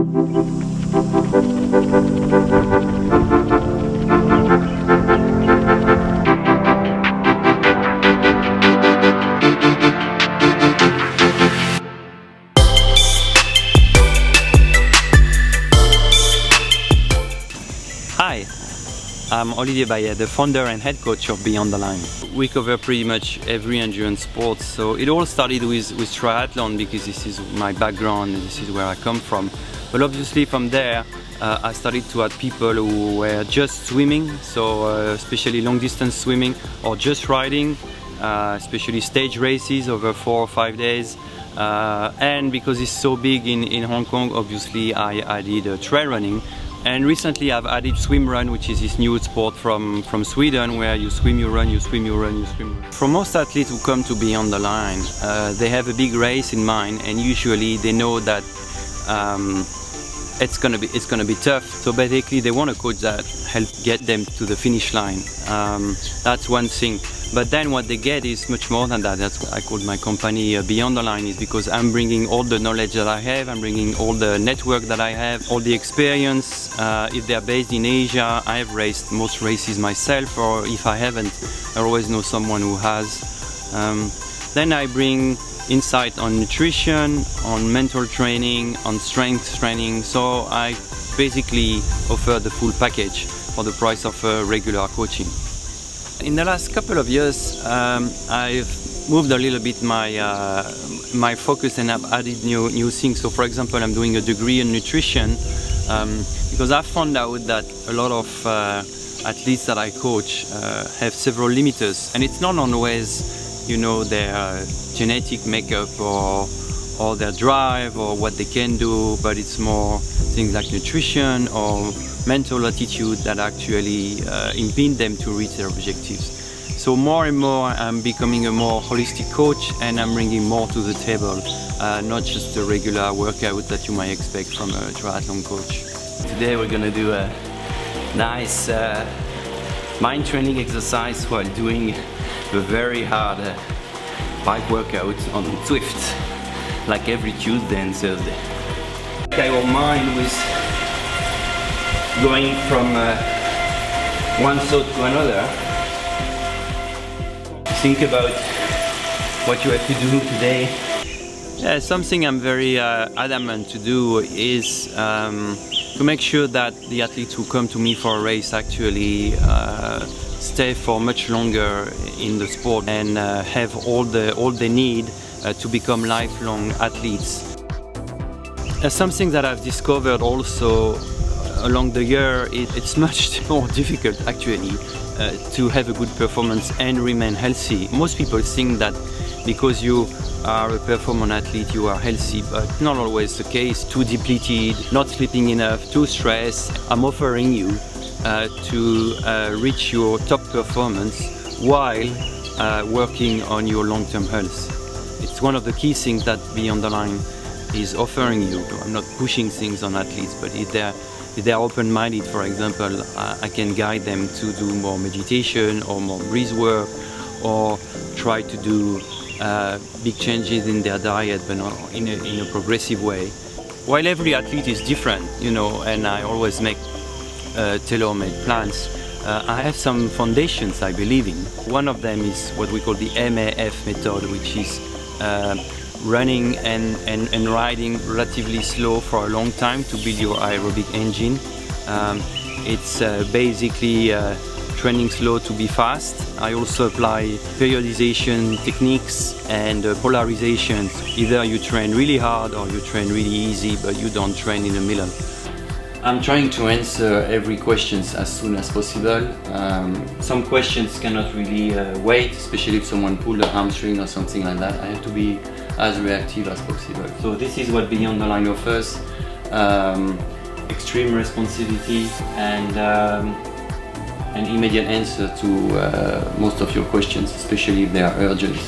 Hi, I'm Olivier Baillet, the founder and head coach of Beyond the Line. We cover pretty much every endurance sport, so it all started with triathlon because this is my background and this is where I come from. But obviously from there I started to add people who were just swimming, so especially long distance swimming, or just riding, especially stage races over 4 or 5 days. And because it's so big in Hong Kong, obviously I added trail running. And recently I've added swim run, which is this new sport from Sweden, where you swim, you run, you swim, you run, you swim. For most athletes who come to Beyond the Line, they have a big race in mind, and usually they know that it's gonna be tough. So basically they want a coach that helps get them to the finish line. That's one thing. But then what they get is much more than that. That's what I call my company Beyond the Line, is because I'm bringing all the knowledge that I have, I'm bringing all the network that I have, all the experience. If they're based in Asia, I have raced most races myself, or if I haven't, I always know someone who has. Then I bring insight on nutrition, on mental training, on strength training. So I basically offer the full package for the price of regular coaching. In the last couple of years, I've moved a little bit my focus, and I've added new things. So, for example, I'm doing a degree in nutrition because I found out that a lot of athletes that I coach have several limiters, and it's not always, you know, their genetic makeup or their drive or what they can do, but it's more things like nutrition or mental attitude that actually impede them to reach their objectives. So more and more I'm becoming a more holistic coach, and I'm bringing more to the table, not just a regular workout that you might expect from a triathlon coach. Today we're gonna do a nice mind training exercise while doing a very hard bike workout on Swift, like every Tuesday and Thursday. Our mind with going from one thought to another. Think about what you have to do today. Yeah, something I'm very adamant to do is to make sure that the athletes who come to me for a race actually stay for much longer in the sport and have all they need to become lifelong athletes. Something that I've discovered also along the year, it's much more difficult actually to have a good performance and remain healthy. Most people think that because you are a performance athlete you are healthy, but not always the case. Too depleted, not sleeping enough, too stressed. I'm offering you to reach your top performance while working on your long-term health. It's one of the key things that Beyond the Line is offering you. I'm not pushing things on athletes, but if they're open-minded, for example, I can guide them to do more meditation or more breath work, or try to do big changes in their diet, but in a progressive way. While every athlete is different, you know, and I always make tailor-made plans, I have some foundations I believe in. One of them is what we call the MAF method, which is running and riding relatively slow for a long time to build your aerobic engine. It's basically training slow to be fast. I also apply periodization techniques and polarization. Either you train really hard or you train really easy, but you don't train in the middle. I'm trying to answer every question as soon as possible. Some questions cannot really wait, especially if someone pulled a hamstring or something like that. I have to be as reactive as possible. So this is what Beyond the Line offers. Extreme responsibility and an immediate answer to most of your questions, especially if they are urgent.